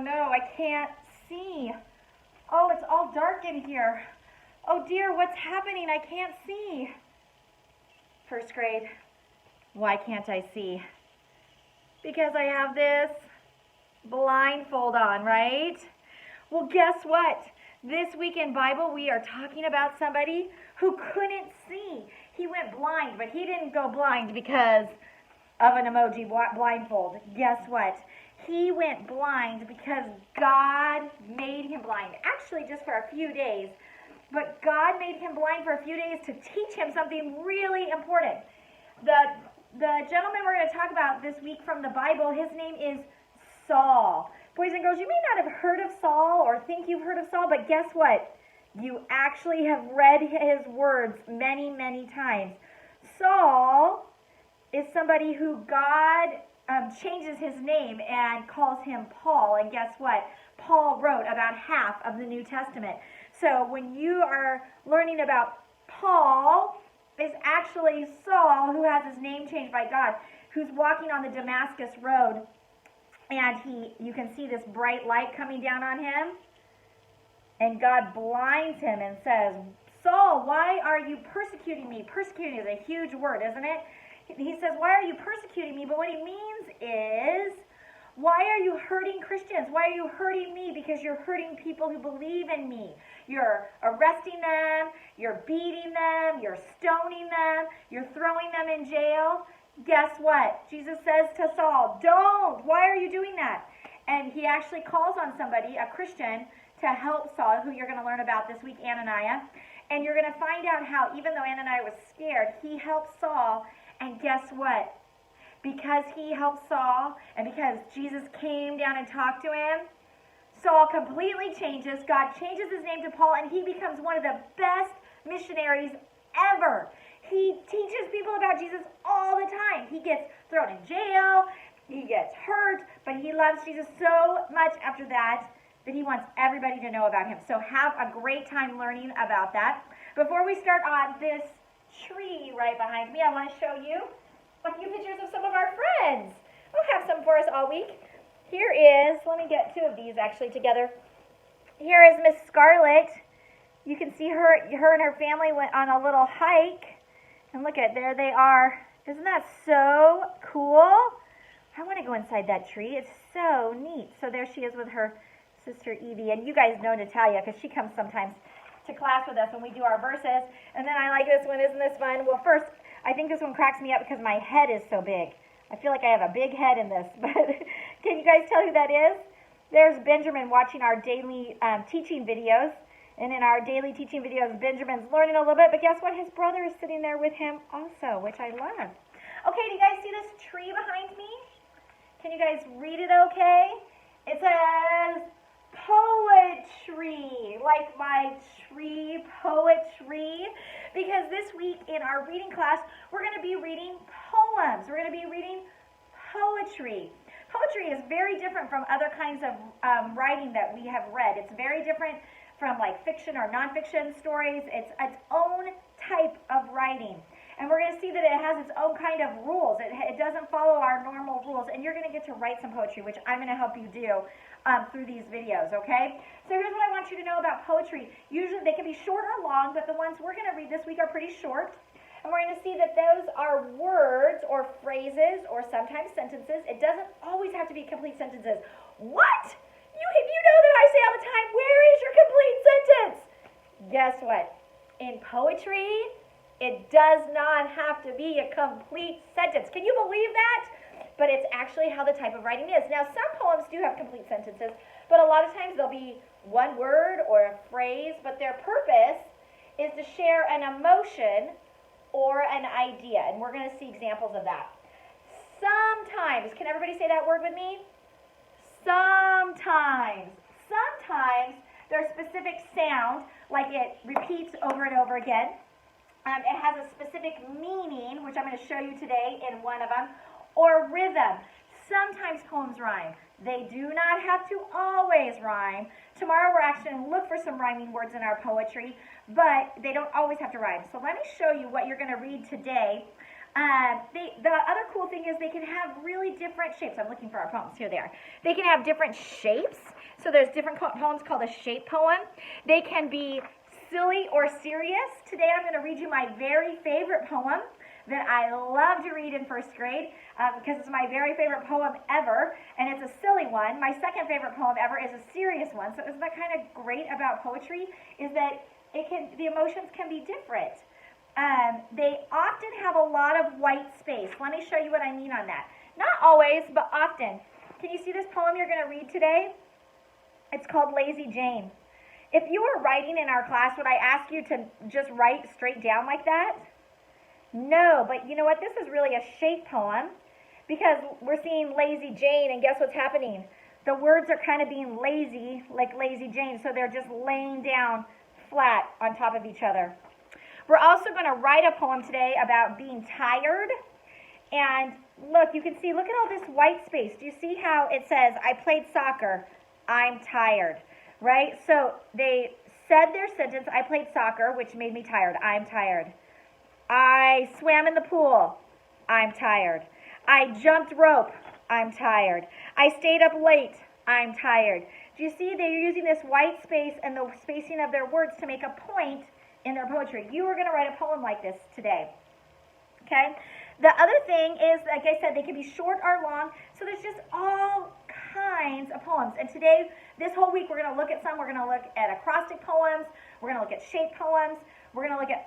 no, I can't see. Oh, it's all dark in here. Oh dear, what's happening? I can't see. First grade, why can't I see? Because I have this blindfold on, right? Well, guess what? This week in Bible, we are talking about somebody who couldn't see. He went blind, but he didn't go blind because of an emoji blindfold. Guess what? He went blind because God made him blind. Actually, just for a few days. But God made him blind for a few days to teach him something really important. The gentleman we're going to talk about this week from the Bible, his name is Saul. Boys and girls, you may not have heard of Saul or think you've heard of Saul, but guess what? You actually have read his words many, many times. Saul is somebody who God changes his name and calls him Paul. And guess what? Paul wrote about half of the New Testament. So when you are learning about Paul, it's actually Saul who has his name changed by God, who's walking on the Damascus road. And you can see this bright light coming down on him. And God blinds him and says, Saul, why are you persecuting me? Persecuting is a huge word, isn't it? He says, why are you persecuting me? But what he means is, why are you hurting Christians? Why are you hurting me? Because you're hurting people who believe in me. You're arresting them. You're beating them. You're stoning them. You're throwing them in jail. Guess what? Jesus says to Saul, don't. Why are you doing that? And he actually calls on somebody, a Christian, to help Saul, who you're going to learn about this week, Ananias. And you're going to find out how, even though Ananias was scared, he helped Saul. And guess what? Because he helped Saul, and because Jesus came down and talked to him, Saul completely changes. God changes his name to Paul, and he becomes one of the best missionaries ever. He teaches people about Jesus all the time. He gets thrown in jail, he gets hurt, but he loves Jesus so much after that he wants everybody to know about him. So have a great time learning about that. Before we start on this tree right behind me, I want to show you a few pictures of some of our friends. We'll have some for us all week. Here is, let me get two of these actually together. Here is Miss Scarlett. You can see her and her family went on a little hike. And look at, there they are. Isn't that so cool? I want to go inside that tree. It's so neat. So there she is with her sister Evie. And you guys know Natalia because she comes sometimes to class with us when we do our verses. And then I like this one. Isn't this fun? Well, first, I think this one cracks me up because my head is so big. I feel like I have a big head in this. But can you guys tell who that is? There's Benjamin watching our daily teaching videos. And in our daily teaching videos, Benjamin's learning a little bit. But guess what? His brother is sitting there with him also, which I love. Okay, do you guys see this tree behind me? Can you guys read it okay? It says poetry, like my tree, poetry. Because this week in our reading class, we're going to be reading poems. We're going to be reading poetry. Poetry is very different from other kinds of writing that we have read. It's very different from like fiction or nonfiction stories. It's its own type of writing. And we're going to see that it has its own kind of rules. It doesn't follow our normal rules. And you're going to get to write some poetry, which I'm going to help you do through these videos, okay? So here's what I want you to know about poetry. Usually they can be short or long, but the ones we're going to read this week are pretty short. And we're going to see that those are words or phrases or sometimes sentences. It doesn't always have to be complete sentences. What? You know that I say all the time, where is your complete sentence? Guess what? In poetry, it does not have to be a complete sentence. Can you believe that? But it's actually how the type of writing is. Now, some poems do have complete sentences, but a lot of times they'll be one word or a phrase, but their purpose is to share an emotion or an idea. And we're going to see examples of that. Sometimes, can everybody say that word with me? Sometimes there's specific sound, like it repeats over and over again. It has a specific meaning, which I'm going to show you today in one of them, or rhythm. Sometimes poems rhyme. They do not have to always rhyme. Tomorrow we're actually going to look for some rhyming words in our poetry, but they don't always have to rhyme. So let me show you what you're going to read today. The other cool thing is they can have have really different shapes. I'm looking for our poems. Here they are. They can have different shapes. So there's different poems called a shape poem. They can be silly or serious. Today I'm going to read you my very favorite poem that I love to read in first grade because it's my very favorite poem ever, and it's a silly one. My second favorite poem ever is a serious one. So isn't that kind of great about poetry, is that the emotions can be different. They often have a lot of white space. Let me show you what I mean on that. Not always, but often. Can you see this poem you're going to read today? It's called Lazy Jane. If you were writing in our class, would I ask you to just write straight down like that? No, but you know what? This is really a shape poem because we're seeing Lazy Jane, and guess what's happening? The words are kind of being lazy, like Lazy Jane, so they're just laying down flat on top of each other. We're also going to write a poem today about being tired. And look, you can see, look at all this white space. Do you see how it says, I played soccer, I'm tired, right? So they said their sentence, I played soccer, which made me tired, I'm tired. I swam in the pool, I'm tired. I jumped rope, I'm tired. I stayed up late, I'm tired. Do you see they're using this white space and the spacing of their words to make a point in their poetry? You are going to write a poem like this today, okay? The other thing is, like I said, they can be short or long, so there's just all kinds of poems. And today, this whole week, we're going to look at some. We're going to look at acrostic poems. We're going to look at shape poems. We're going to look at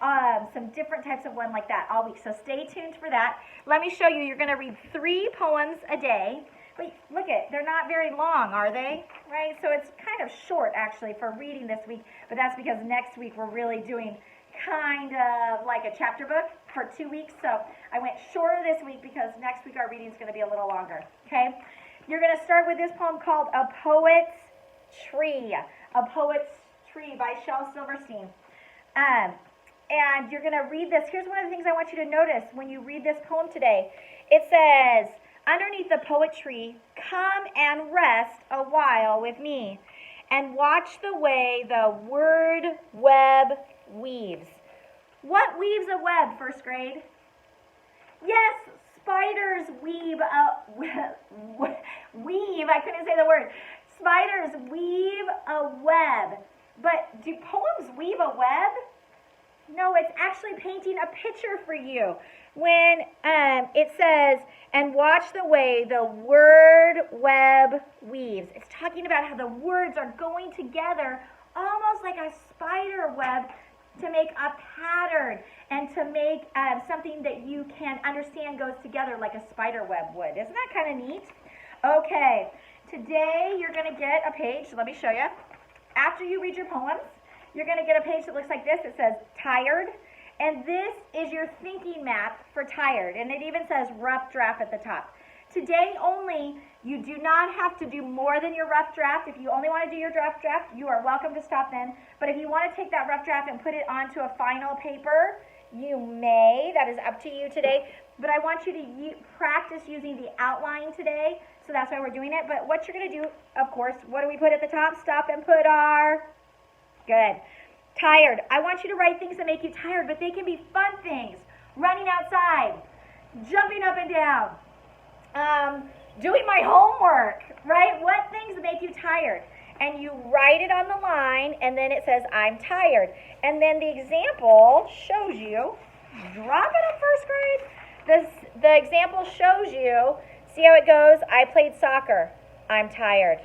some different types of one like that all week. So stay tuned for that. Let me show you. You're going to read 3 poems a day. But look they're not very long, are they? Right? So it's kind of short, actually, for reading this week. But that's because next week we're really doing kind of like a chapter book for 2 weeks. So I went shorter this week because next week our reading is going to be a little longer. Okay? You're going to start with this poem called A Poet's Tree. A Poet's Tree by Shel Silverstein. And you're going to read this. Here's one of the things I want you to notice when you read this poem today. It says, underneath the poet tree, come and rest a while with me and watch the way the word web weaves. What weaves a web, first grade? Yes, spiders weave I couldn't say the word. Spiders weave a web. But do poems weave a web? No, it's actually painting a picture for you. When it says, and watch the way the word web weaves. It's talking about how the words are going together almost like a spider web to make a pattern and to make something that you can understand goes together like a spider web would. Isn't that kind of neat? Okay, today you're going to get a page. Let me show you. After you read your poems, you're going to get a page that looks like this. It says tired. And this is your thinking map for tired. And it even says rough draft at the top. Today only, you do not have to do more than your rough draft. If you only want to do your rough draft, you are welcome to stop then. But if you want to take that rough draft and put it onto a final paper, you may. That is up to you today. But I want you to practice using the outline today. So that's why we're doing it. But what you're going to do, of course, what do we put at the top? Stop and put our... Good. Tired. I want you to write things that make you tired, but they can be fun things. Running outside, jumping up and down, doing my homework, right? What things make you tired? And you write it on the line, and then it says, I'm tired. And then the example shows you, drop it in first grade. The example shows you, see how it goes? I played soccer. I'm tired.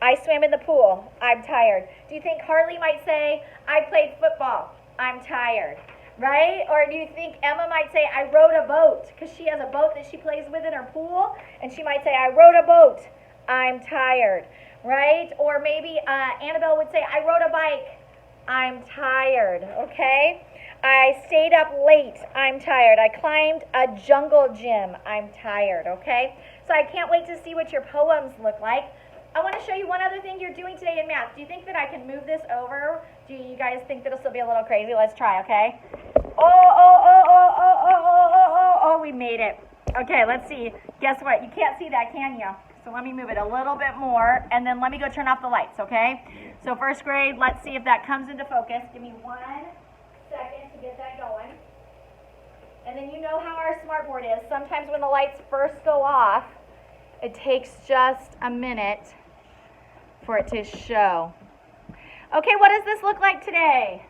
I swam in the pool. I'm tired. Do you think Harley might say, I played football. I'm tired, right? Or do you think Emma might say, I rode a boat, because she has a boat that she plays with in her pool, and she might say, I rode a boat. I'm tired, right? Or maybe Annabelle would say, I rode a bike. I'm tired, okay? I stayed up late. I'm tired. I climbed a jungle gym. I'm tired, okay? So I can't wait to see what your poems look like. I want to show you one other thing you're doing today in math. Do you think that I can move this over? Do you guys think that it'll still be a little crazy? Let's try, okay? Oh, we made it. Okay, let's see. Guess what? You can't see that, can you? So let me move it a little bit more, and then let me go turn off the lights, okay? So first grade, let's see if that comes into focus. Give me 1 second to get that going. And then you know how our smartboard is. Sometimes when the lights first go off, it takes just a minute for it to show. Okay, what does this look like today?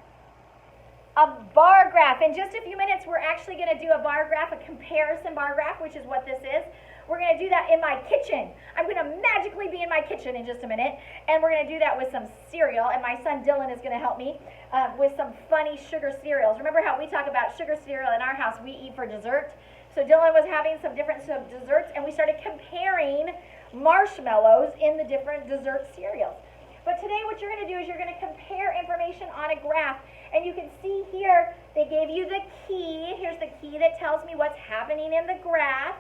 A bar graph. In just a few minutes, we're actually going to do a bar graph, a comparison bar graph, which is what this is. We're going to do that in my kitchen. I'm going to magically be in my kitchen in just a minute, and we're going to do that with some cereal, and my son Dylan is going to help me with some funny sugar cereals. Remember how we talk about sugar cereal in our house we eat for dessert? So Dylan was having some different desserts, and we started comparing marshmallows in the different dessert cereals. But today what you're going to do is you're going to compare information on a graph. And you can see here, they gave you the key. Here's the key that tells me what's happening in the graph.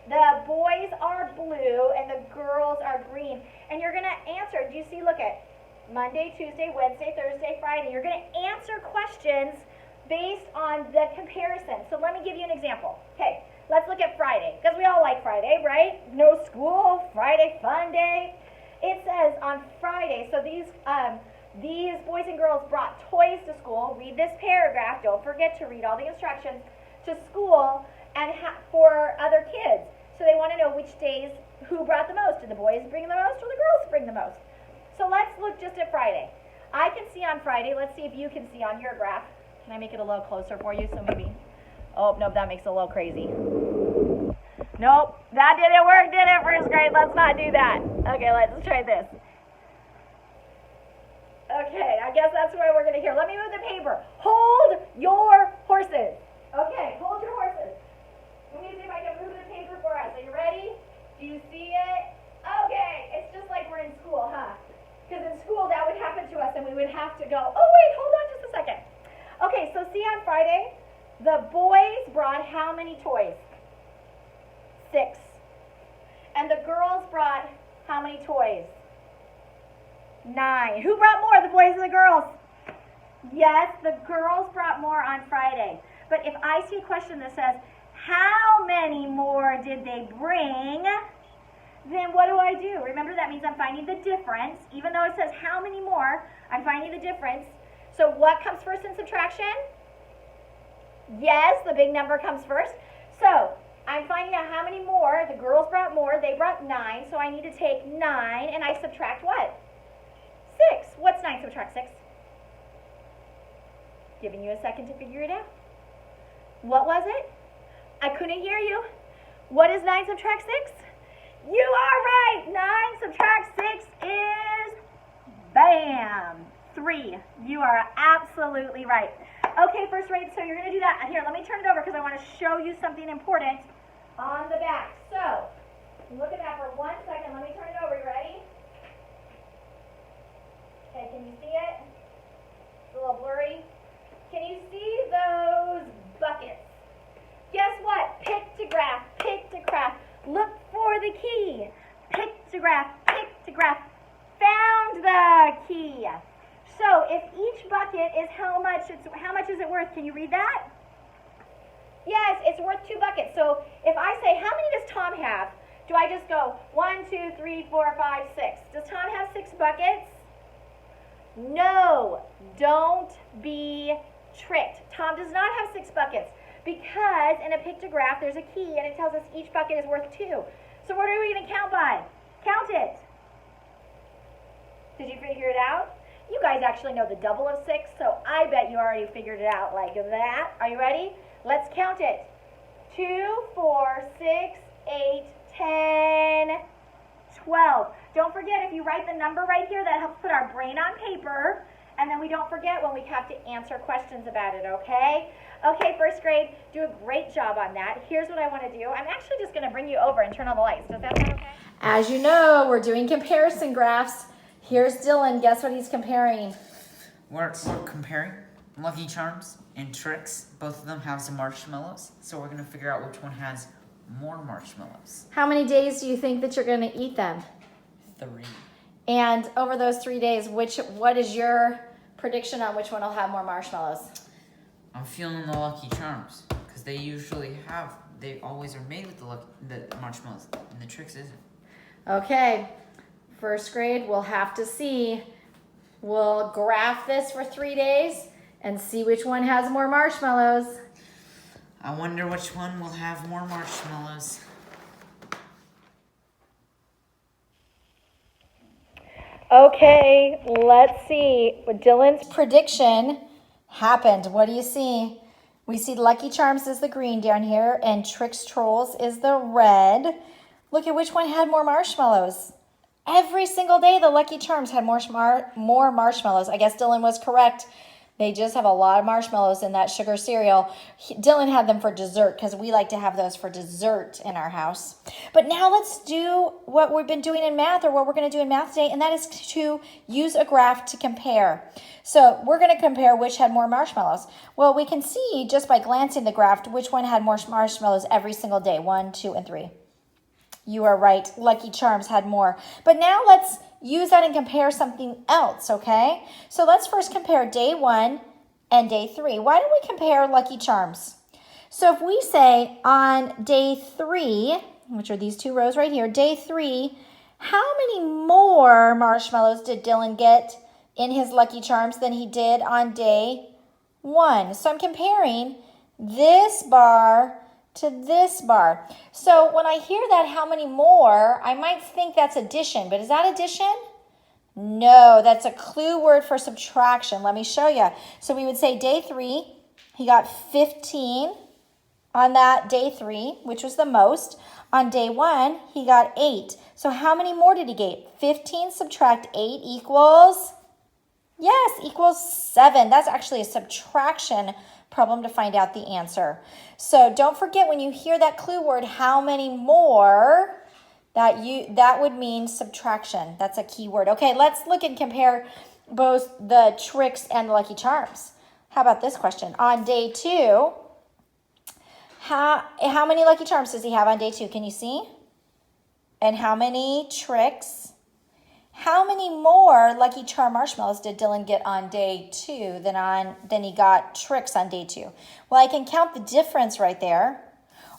The boys are blue and the girls are green. And you're going to answer. Do you see, look at Monday, Tuesday, Wednesday, Thursday, Friday. You're going to answer questions based on the comparison. So let me give you an example. Okay, let's look at Friday, because we all like Friday, right? No school, Friday, fun day. It says on Friday, so these boys and girls brought toys to school. Read this paragraph. Don't forget to read all the instructions to school and for other kids. So they want to know which days, who brought the most. Did the boys bring the most or the girls bring the most? So let's look just at Friday. I can see on Friday. Let's see if you can see on your graph. Can I make it a little closer for you? So maybe. Oh, nope, that makes it a little crazy. Nope, that didn't work, did it, first grade? Let's not do that. Okay, let's try this. Okay, I guess that's what we're going to hear. Let me move the paper. Hold your horses. Okay, hold your horses. Let me see if I can move the paper for us. Are you ready? Do you see it? Okay, it's just like we're in school, huh? Because in school that would happen to us and we would have to go, oh wait, hold on just a second. Okay, so see on Friday, the boys brought how many toys? 6. And the girls brought how many toys? 9. Who brought more, the boys or the girls? Yes, the girls brought more on Friday. But if I see a question that says, how many more did they bring? Then what do? Remember, that means I'm finding the difference. Even though it says how many more, I'm finding the difference. So what comes first in subtraction? Yes, the big number comes first. So I'm finding out how many more. The girls brought more. They brought 9. So I need to take 9 and I subtract what? 6. What's 9 subtract 6? Giving you a second to figure it out. What was it? I couldn't hear you. What is 9 subtract 6? You are right. 9 subtract 6 is, bam, 3. You are absolutely right. Okay, first grade, so you're going to do that. Here, let me turn it over because I want to show you something important on the back. So, look at that for 1 second. Let me turn it over. You ready? Okay, can you see it? It's a little blurry. Can you see those buckets? Guess what? Pictograph, pictograph. Look for the key. Pictograph, pictograph. Found the key. So if each bucket is how much is it worth? Can you read that? Yes, it's worth 2 buckets. So if I say, how many does Tom have? Do I just go 1, 2, 3, 4, 5, 6? Does Tom have 6 buckets? No, don't be tricked. Tom does not have 6 buckets because in a pictograph there's a key and it tells us each bucket is worth 2. So what are we going to count by? Count it. Did you figure it out? You guys actually know the double of 6, so I bet you already figured it out like that. Are you ready? Let's count it. 2, 4, 6, 8, 10, 12. Don't forget, if you write the number right here, that helps put our brain on paper, and then we don't forget when we have to answer questions about it, okay? Okay, first grade, do a great job on that. Here's what I want to do. I'm actually just going to bring you over and turn on the lights. Does that sound okay? As you know, we're doing comparison graphs. Here's Dylan. Guess what he's comparing? We're comparing Lucky Charms and Trix. Both of them have some marshmallows, so we're going to figure out which one has more marshmallows. How many days do you think that you're going to eat them? 3. And over those 3 days, what is your prediction on which one will have more marshmallows? I'm feeling the Lucky Charms because they always are made with the marshmallows, and the Trix isn't. Okay, first grade, we'll have to see. We'll graph this for 3 days and see which one has more marshmallows. I wonder which one will have more marshmallows. Okay, let's see. Dylan's prediction happened. What do you see? We see Lucky Charms is the green down here and Tricks Trolls is the red. Look at which one had more marshmallows. Every single day the Lucky Charms had more marshmallows. I guess Dylan was correct. They just have a lot of marshmallows in that sugar cereal. Dylan had them for dessert because we like to have those for dessert in our house. But now let's do what we've been doing in math, or what we're going to do in math today, and that is to use a graph to compare. So we're going to compare which had more marshmallows. Well, we can see just by glancing the graph which one had more marshmallows every single day, 1, 2, and 3. You are right. Lucky Charms had more. But now let's use that and compare something else, okay? So let's first compare day 1 and day 3. Why don't we compare Lucky Charms? So if we say on day 3, which are these two rows right here, day 3, how many more marshmallows did Dylan get in his Lucky Charms than he did on day 1? So I'm comparing this bar to this bar. So when I hear that, how many more, I might think that's addition, but is that addition? No, that's a clue word for subtraction. Let me show you. So we would say day 3, he got 15 on that day 3, which was the most. On day 1, he got 8. So how many more did he get? 15 subtract 8 equals, yes, equals 7. That's actually a subtraction problem to find out the answer. So don't forget, when you hear that clue word, how many more, that would mean subtraction. That's a key word. Okay, let's look and compare both the Tricks and the Lucky Charms. How about this question? On day 2, how many Lucky Charms does he have on day 2? Can you see? And how many Tricks? How many more Lucky Charm marshmallows did Dylan get on day 2 than he got Tricks on day 2? Well, I can count the difference right there,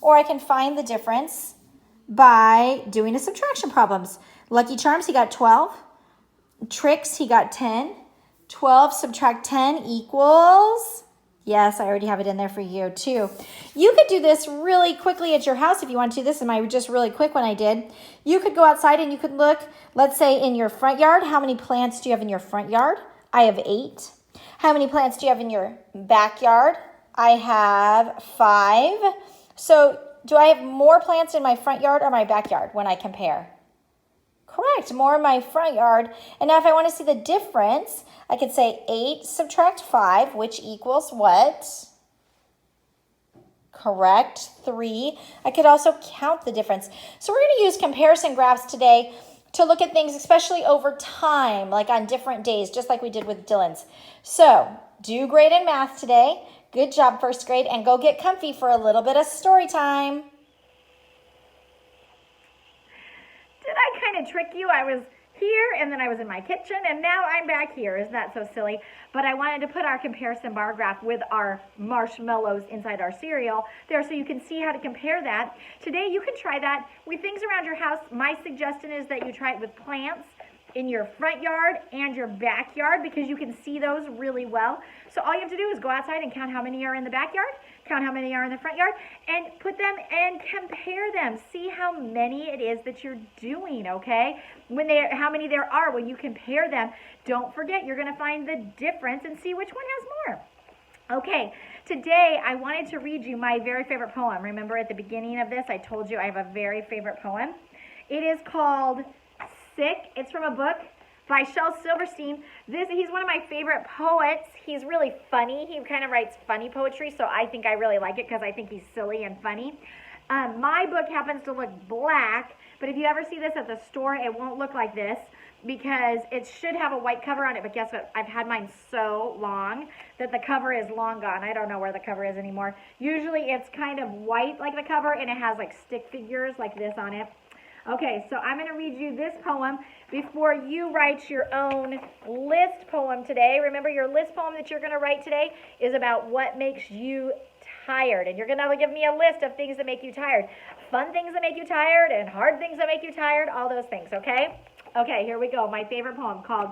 or I can find the difference by doing a subtraction problems. Lucky Charms, he got 12. Tricks, he got 10. 12 subtract 10 equals, yes, I already have it in there for you too. You could do this really quickly at your house if you want to. This is my just really quick one I did. You could go outside and you could look, let's say in your front yard. How many plants do you have in your front yard? I have 8. How many plants do you have in your backyard? I have 5. So do I have more plants in my front yard or my backyard when I compare? Correct, more in my front yard. And now if I want to see the difference, I could say 8 subtract 5, which equals what? Correct, 3. I could also count the difference. So we're going to use comparison graphs today to look at things, especially over time, like on different days, just like we did with Dylan's. So do great in math today. Good job, first grade, and go get comfy for a little bit of story time. Did I kind of trick you? I was here and then I was in my kitchen and now I'm back here. Isn't that so silly? But I wanted to put our comparison bar graph with our marshmallows inside our cereal there so you can see how to compare that. Today you can try that with things around your house. My suggestion is that you try it with plants in your front yard and your backyard because you can see those really well. So all you have to do is go outside and count how many are in the backyard, count how many are in the front yard, and put them and compare them. See how many it is that you're doing, okay? How many there are when you compare them. Don't forget, you're going to find the difference and see which one has more. Okay, today I wanted to read you my very favorite poem. Remember at the beginning of this, I told you I have a very favorite poem. It is called Sick. It's from a book by Shel Silverstein. He's one of my favorite poets. He's really funny. He kind of writes funny poetry, so I think I really like it because I think he's silly and funny. My book happens to look black, but if you ever see this at the store, it won't look like this because it should have a white cover on it, but guess what? I've had mine so long that the cover is long gone. I don't know where the cover is anymore. Usually it's kind of white like the cover, and it has like stick figures like this on it. Okay, so I'm going to read you this poem before you write your own list poem today. Remember, your list poem that you're going to write today is about what makes you tired. And you're going to give me a list of things that make you tired. Fun things that make you tired and hard things that make you tired, all those things, okay? Okay, here we go. My favorite poem called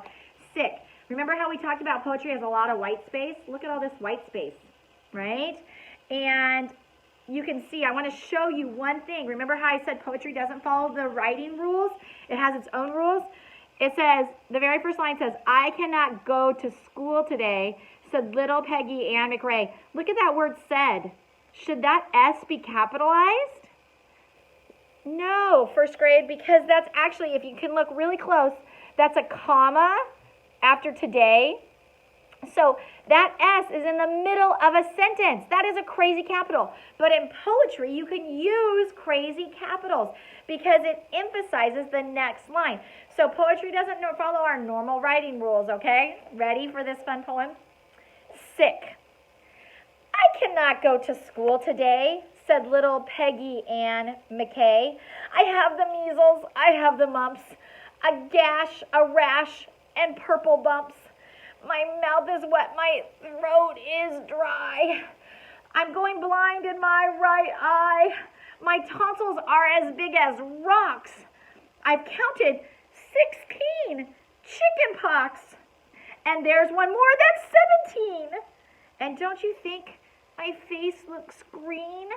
Sick. Remember how we talked about poetry has a lot of white space? Look at all this white space, right? And you can see, I want to show you one thing. Remember how I said poetry doesn't follow the writing rules? It has its own rules. It says, the very first line says, I cannot go to school today, said little Peggy Ann McRae. Look at that word said. Should that S be capitalized? No, first grade, because that's actually, if you can look really close, that's a comma after today. So that S is in the middle of a sentence. That is a crazy capital. But in poetry, you can use crazy capitals because it emphasizes the next line. So poetry doesn't follow our normal writing rules, okay? Ready for this fun poem? Sick. I cannot go to school today, said little Peggy Ann McKay. I have the measles, I have the mumps, a gash, a rash, and purple bumps. My mouth is wet, my throat is dry. I'm going blind in my right eye. My tonsils are as big as rocks. I've counted 16 chicken pox. And there's one more, that's 17. And don't you think my face looks green?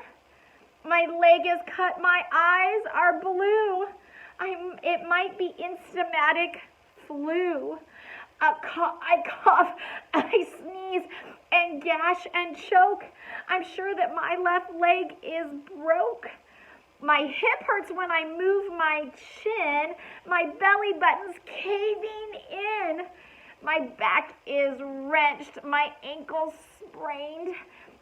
My leg is cut, my eyes are blue. It might be instamatic flu. I cough, I sneeze, and gash and choke. I'm sure that my left leg is broke. My hip hurts when I move my chin. My belly button's caving in. My back is wrenched. My ankle's sprained.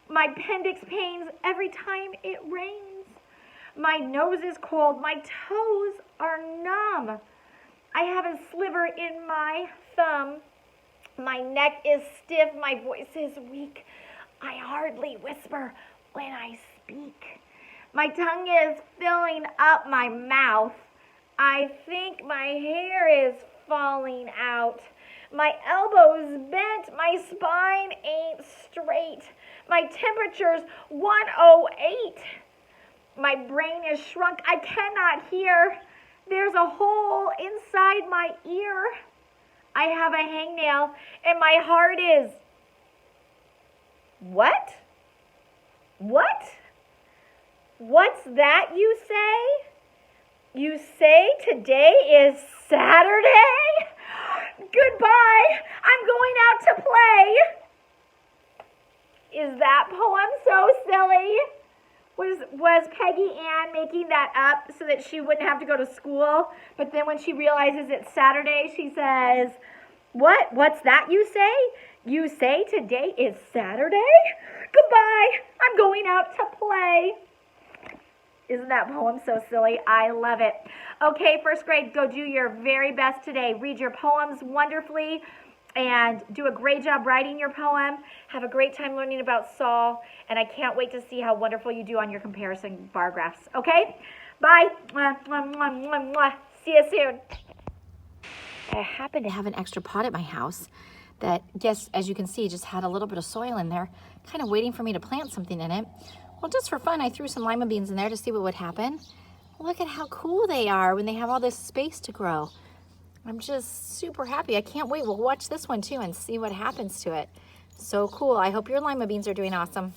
My appendix pains every time it rains. My nose is cold. My toes are numb. I have a sliver in my thumb. My neck is stiff. My voice is weak. I hardly whisper when I speak. My tongue is filling up my mouth. I think my hair is falling out. My elbow's bent. My spine ain't straight. My temperature's 108. My brain is shrunk. I cannot hear. There's a hole inside my ear. I have a hangnail, and my heart is... What? What? What's that you say? You say today is Saturday? Goodbye. I'm going out to play. Is that poem so silly? Was Peggy Ann making that up so that she wouldn't have to go to school? But then when she realizes it's Saturday, she says, what? What's that you say? You say today is Saturday? Goodbye. I'm going out to play. Isn't that poem so silly? I love it. Okay, first grade, go do your very best today. Read your poems wonderfully and do a great job writing your poem. Have a great time learning about Saul, and I can't wait to see how wonderful you do on your comparison bar graphs. Okay? Bye. Mwah, mwah, mwah, mwah, mwah. See you soon. I happen to have an extra pot at my house that, yes, as you can see, just had a little bit of soil in there, kind of waiting for me to plant something in it. Well, just for fun, I threw some lima beans in there to see what would happen. Look at how cool they are when they have all this space to grow. I'm just super happy. I can't wait. We'll watch this one too and see what happens to it. So cool. I hope your lima beans are doing awesome.